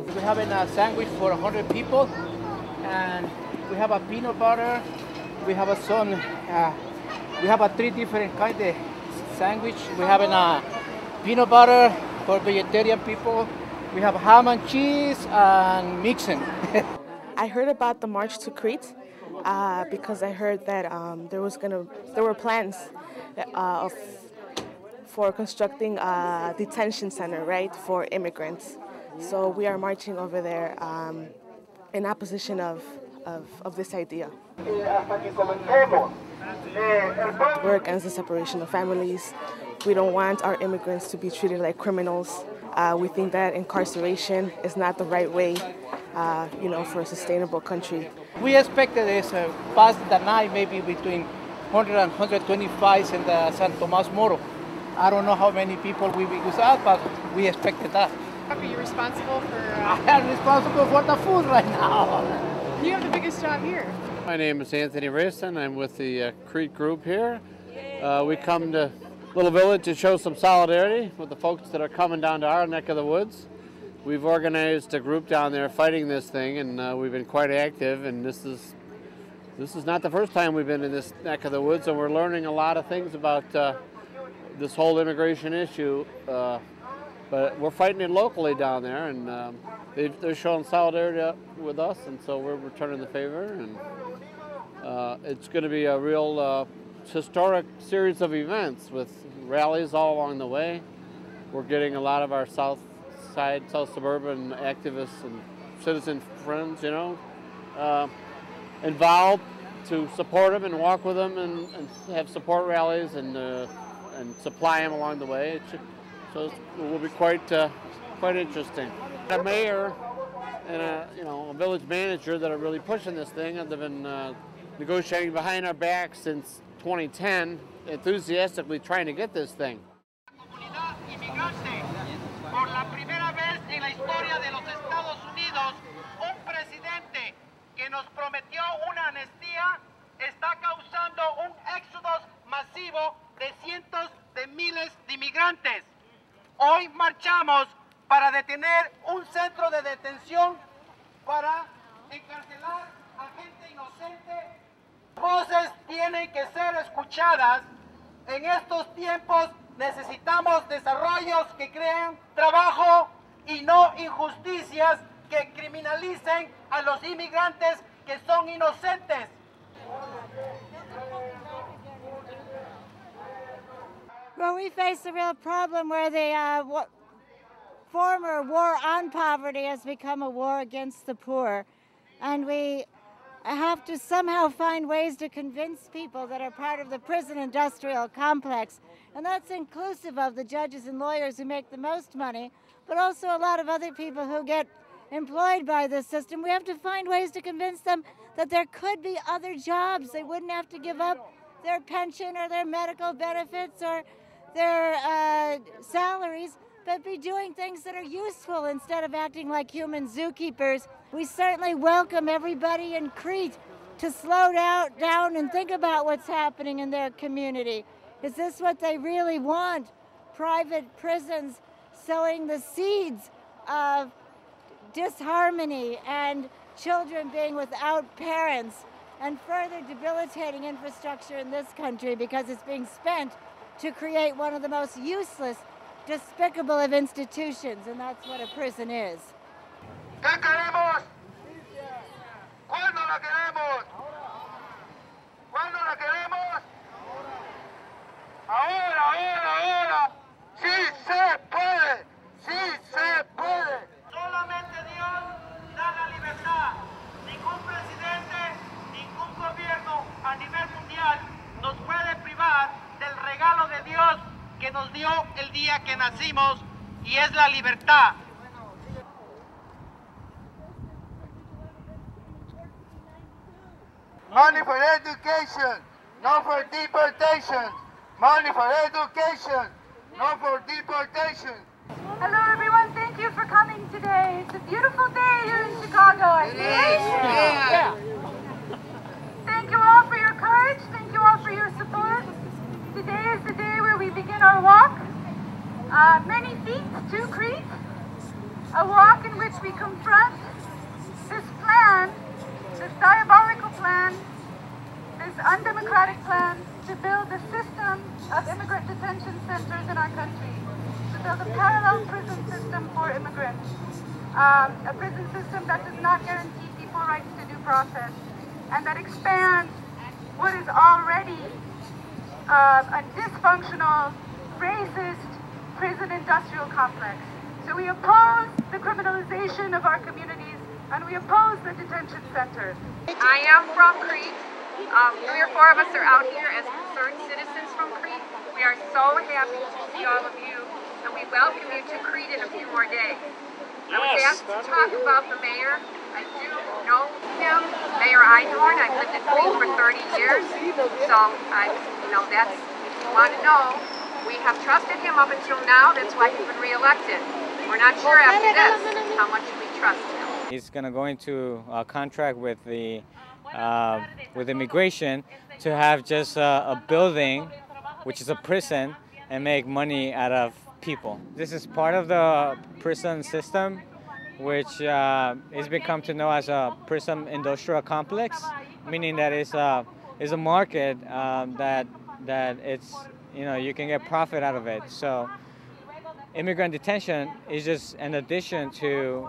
We're having a sandwich for 100 people, and we have a peanut butter. We have we have 3 different kinds of sandwich. We're having a peanut butter for vegetarian people. We have ham and cheese and mixing. I heard about the march to Crete because I heard that there were plans for constructing a detention center, right, for immigrants. So we are marching over there in opposition of this idea. We're against the separation of families. We don't want our immigrants to be treated like criminals. We think that incarceration is not the right way, for a sustainable country. We expected this past the night, maybe between 100 and 125 in the San Tomas Moro. I don't know how many people we will use out, but we expected that. Are you responsible for... I am responsible for the food right now. You have the biggest job here. My name is Anthony Rayson. I'm with the Crete group here. We come to Little Village to show some solidarity with the folks that are coming down to our neck of the woods. We've organized a group down there fighting this thing, and we've been quite active, and this is not the first time we've been in this neck of the woods, and we're learning a lot of things about this whole immigration issue, but we're fighting it locally down there, and they're showing solidarity with us, and so we're returning the favor, and it's going to be a real historic series of events with rallies all along the way. We're getting a lot of our south suburban activists and citizen friends, involved to support them and walk with them and have support rallies and supply them along the way. So it will be quite interesting. A mayor and a village manager that are really pushing this thing, and they've been negotiating behind our back since 2010, enthusiastically trying to get this thing. Por la primera vez en la historia de los Estados Unidos, un presidente que nos prometió una amnistía está causando un éxodo masivo de cientos de miles de inmigrantes. Hoy marchamos para detener un centro de detención para encarcelar a gente inocente. Voces tienen que ser escuchadas. En estos tiempos necesitamos desarrollos que creen trabajo y no injusticias que criminalicen a los inmigrantes que son inocentes. Well, we face a real problem where the former war on poverty has become a war against the poor. And we have to somehow find ways to convince people that are part of the prison industrial complex. And that's inclusive of the judges and lawyers who make the most money, but also a lot of other people who get employed by this system. We have to find ways to convince them that there could be other jobs. They wouldn't have to give up their pension or their medical benefits or their salaries, but be doing things that are useful instead of acting like human zookeepers. We certainly welcome everybody in Crete to slow down and think about what's happening in their community. Is this what they really want? Private prisons sowing the seeds of disharmony and children being without parents and further debilitating infrastructure in this country because it's being spent to create one of the most useless, despicable of institutions, and that's what a prison is. ¿Qué queremos? ¿Cuándo la queremos? ¿Cuándo la queremos? Ahora, ahora, ahora. Sí se puede, sí se puede. Solamente Dios da la libertad. Ningún presidente, ningún gobierno a nivel mundial nos puede privar del regalo de Dios que nos dio el día que nacimos, y es la libertad. Money for education, not for deportation. Money for education, not for deportation. Hello everyone, thank you for coming today. It's a beautiful day here in Chicago, I think. Yeah. Thank you all for your courage, thank you all for your support. Today is the day where we begin our walk. many feet to Crete, a walk in which we confront this plan, this diabolical plan, this undemocratic plan to build a system of immigrant detention centers in our country, to build a parallel prison system for immigrants, a prison system that does not guarantee people rights to due process, and that expands what is already a dysfunctional, racist prison industrial complex. So we oppose the criminalization of our communities, and we oppose the detention centers. I am from Crete. 3 or 4 of us are out here as concerned citizens from Crete. We are so happy to see all of you, and we welcome you to Crete in a few more days. I was asked to talk about the mayor. I do know him, Mayor Einhorn. I've lived in Crete for 30 years, so that's, if you want to know, we have trusted him up until now. That's why he's been reelected. We're not sure after this how much we trust him. He's going to go into a contract with immigration to have just a building, which is a prison, and make money out of people. This is part of the prison system, which is become to know as a prison industrial complex, meaning that it's a market that it's, you can get profit out of it. So immigrant detention is just an addition to,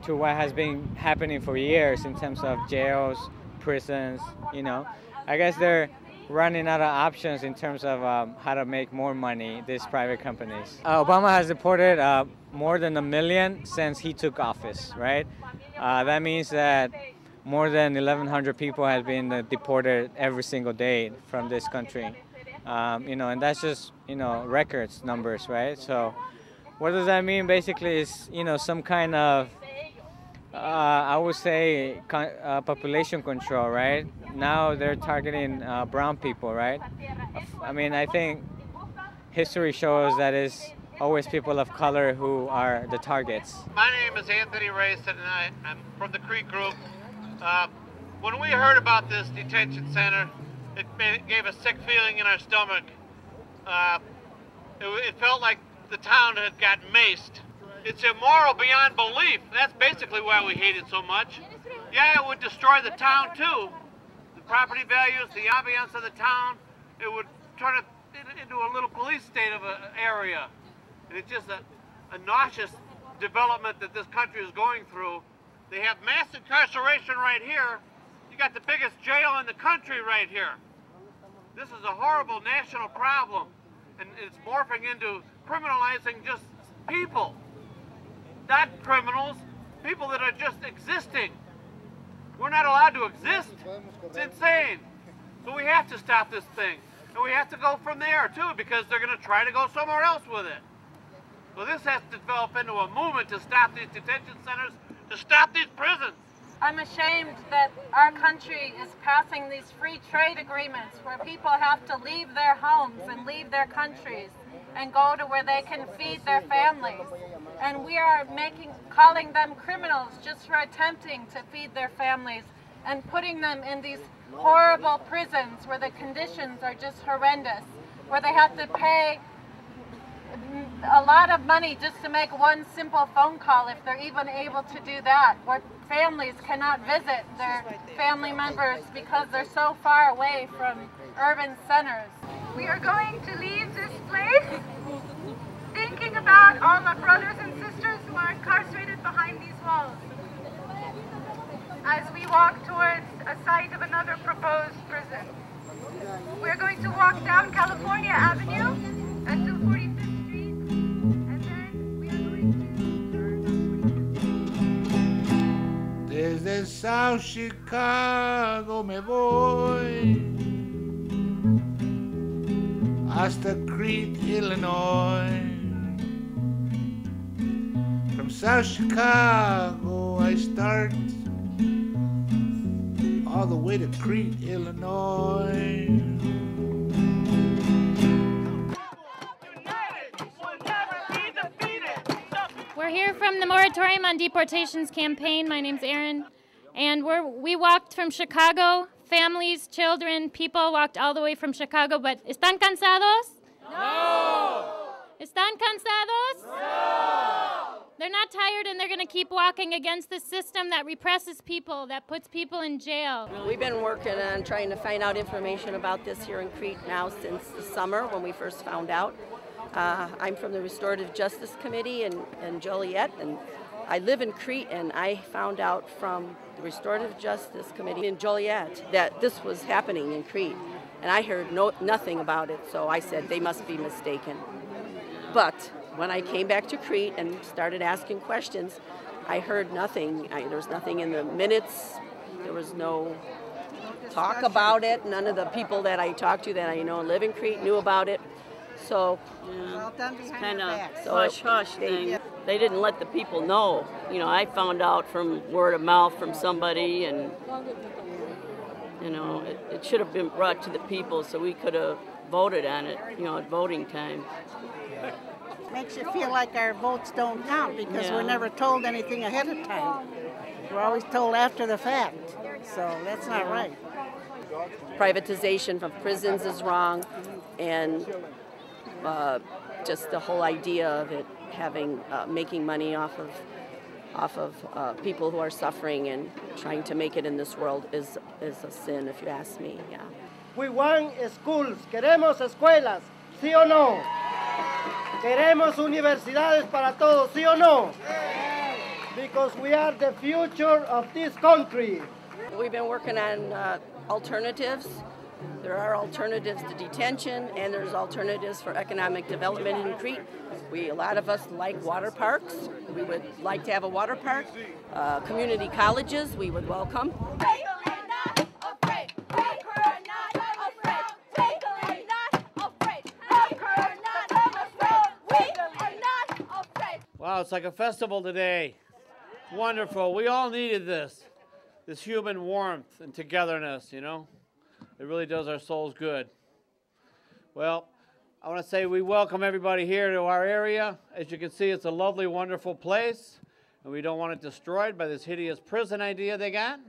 to what has been happening for years in terms of jails, prisons, I guess they're running out of options in terms of how to make more money, these private companies. Obama has deported more than 1 million since he took office, right? That means that more than 1,100 people have been deported every single day from this country. And that's just, records numbers, right? So what does that mean? Basically is, some kind of, I would say, population control, right? Now they're targeting brown people, right? I mean, I think history shows that it's always people of color who are the targets. My name is Anthony Rayson, and I'm from the Crete group. When we heard about this detention center, it gave a sick feeling in our stomach. It felt like the town had gotten maced. It's immoral beyond belief. That's basically why we hate it so much. Yeah, it would destroy the town too. The property values, the ambiance of the town, it would turn it into a little police state of an area. And it's just a nauseous development that this country is going through. They have mass incarceration right here. You got the biggest jail in the country right here. This is a horrible national problem, and it's morphing into criminalizing just people. Not criminals, people that are just existing. We're not allowed to exist. It's insane. So we have to stop this thing. And we have to go from there too, because they're going to try to go somewhere else with it. So this has to develop into a movement to stop these detention centers, to stop these prisons. I'm ashamed that our country is passing these free trade agreements where people have to leave their homes and leave their countries and go to where they can feed their families. And we are calling them criminals just for attempting to feed their families and putting them in these horrible prisons where the conditions are just horrendous, where they have to pay a lot of money just to make one simple phone call, if they're even able to do that, where families cannot visit their family members because they're so far away from urban centers. We are going to leave this place thinking about all our brothers and sisters who are incarcerated behind these walls as we walk towards a site of another proposed prison. We're going to walk down California Avenue until 45th Street, and then we are going to turn. Desde South Chicago me voy hasta Crete, Illinois. From South Chicago I start all the way to Crete, Illinois. We're here from the Moratorium on Deportations campaign. My name's Erin, and we walked from Chicago. Families, children, people walked all the way from Chicago, but ¿están cansados? No! ¿Están cansados? No! They're not tired, and they're going to keep walking against the system that represses people, that puts people in jail. We've been working on trying to find out information about this here in Crete now since the summer when we first found out. I'm from the Restorative Justice Committee in Joliet, and I live in Crete, and I found out from the Restorative Justice Committee in Joliet that this was happening in Crete, and I heard nothing about it, so I said they must be mistaken. But when I came back to Crete and started asking questions, I heard nothing. There was nothing in the minutes. There was no talk about it. None of the people that I talked to that I know live in Crete knew about it. So it's kind of hush thing. They didn't let the people know. You know, I found out from word of mouth from somebody, and you know, it should have been brought to the people so we could have voted on it, you know, at voting time. Makes you feel like our votes don't count because we're never told anything ahead of time. We're always told after the fact, so that's not right. Privatization of prisons is wrong, and just the whole idea of it having making money off of people who are suffering and trying to make it in this world is a sin, if you ask me. Yeah. We want schools. Queremos escuelas, ¿sí o no? Queremos universidades para todos, ¿sí o no? Because we are the future of this country. We've been working on alternatives. There are alternatives to detention, and there's alternatives for economic development in Crete. A lot of us like water parks. We would like to have a water park. Community colleges, we would welcome. Wow, it's like a festival today. Wonderful. We all needed this human warmth and togetherness, you know. It really does our souls good. Well, I want to say we welcome everybody here to our area. As you can see, it's a lovely, wonderful place, and we don't want it destroyed by this hideous prison idea they got.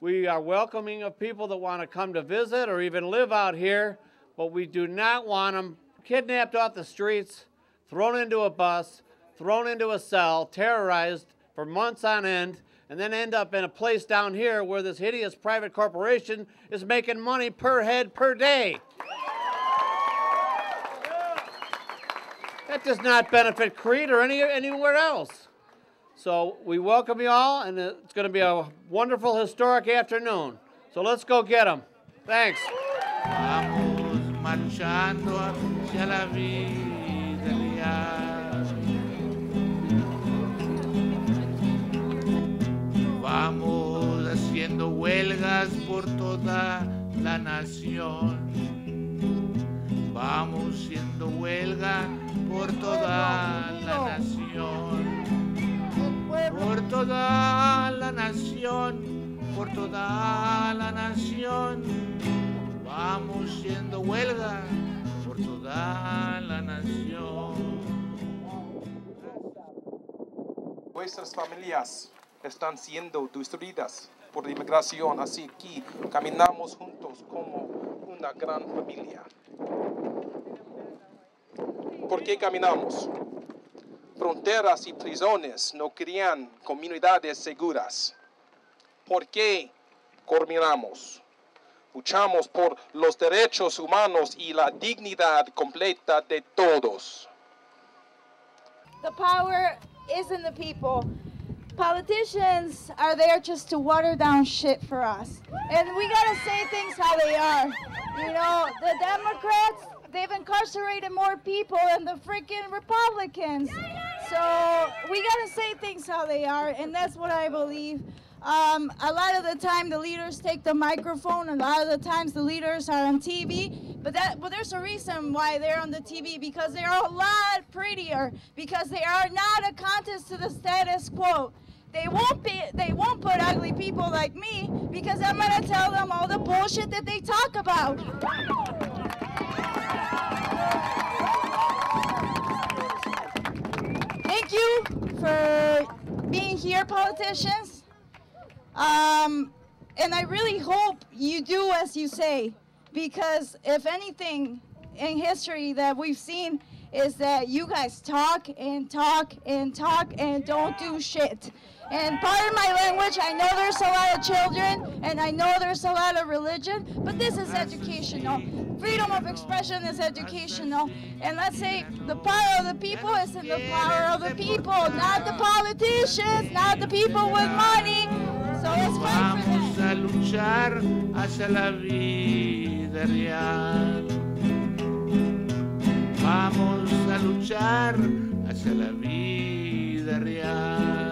We are welcoming of people that want to come to visit or even live out here, but we do not want them kidnapped off the streets, thrown into a bus, thrown into a cell, terrorized for months on end, and then end up in a place down here where this hideous private corporation is making money per head per day. That does not benefit Crete or anywhere else. So we welcome you all, and it's going to be a wonderful, historic afternoon. So let's go get them. Thanks. Vamos marchando hacia la vida real. Vamos haciendo huelgas por toda la nación. Vamos haciendo huelga por toda la nación. Por toda la nación, por toda la nación. Vamos haciendo huelga por toda la nación. Nuestras familias están siendo destruidas por la inmigración, así que caminamos juntos como una gran familia. ¿Por qué caminamos? Fronteras y prisiones no crean comunidades seguras. ¿Por qué caminamos? Luchamos por los derechos humanos y la dignidad completa de todos. The power is in the people. Politicians are there just to water down shit for us. And we gotta say things how they are. You know, the Democrats, they've incarcerated more people than the freaking Republicans. So we gotta say things how they are, and that's what I believe. A lot of the time the leaders take the microphone, and a lot of the times the leaders are on TV, but there's a reason why they're on the TV, because they are a lot prettier, because they are not a contest to the status quo. They won't put ugly people like me, because I'm gonna tell them all the bullshit that they talk about. Thank you for being here, politicians. And I really hope you do as you say, because if anything in history that we've seen is that you guys talk and talk and talk and don't do shit. And pardon my language, I know there's a lot of children and I know there's a lot of religion, but this is educational. Freedom of expression is educational. And let's say the power of the people is in the power of the people, not the politicians, not the people with money. So let's fight for that. Vamos a luchar hacia la vida real. Vamos a luchar hacia la vida real.